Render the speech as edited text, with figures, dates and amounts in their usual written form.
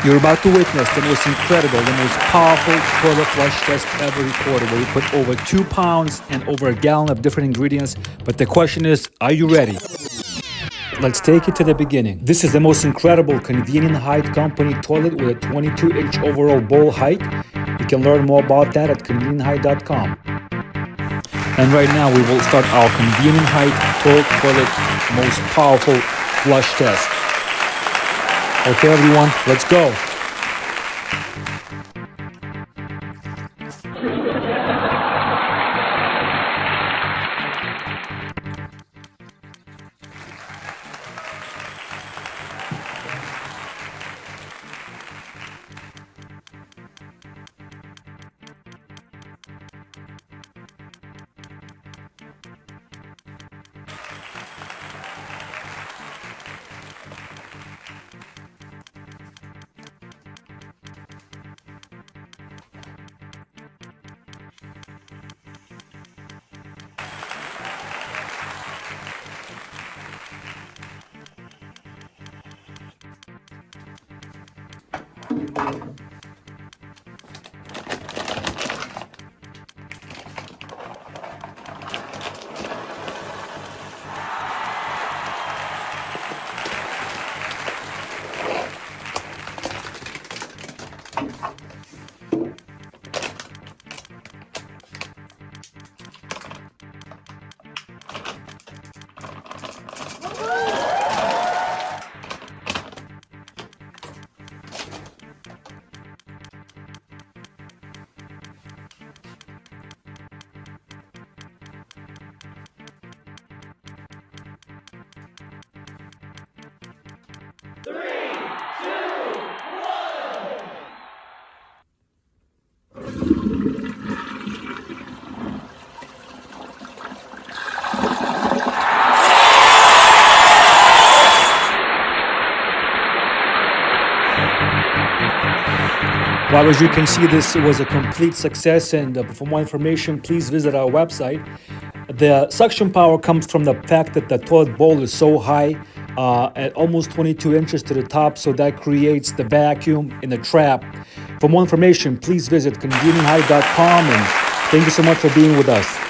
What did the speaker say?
You're about to witness the most incredible, the most powerful toilet flush test ever recorded, where we put over 2 pounds and over a gallon of different ingredients. But the question is, are you ready? Let's take it to the beginning. This is the most incredible Convenient Height Company toilet with a 22-inch overall bowl height. You can learn more about that at convenientheight.com. And right now we will start our Convenient Height toilet most powerful flush test. Okay, everyone, let's go. Well, as you can see, this was a complete success, and for more information, please visit our website. The suction power comes from the fact that the toilet bowl is so high, at almost 22 inches to the top, so that creates the vacuum in the trap. For more information, please visit convenientheight.com, and thank you so much for being with us.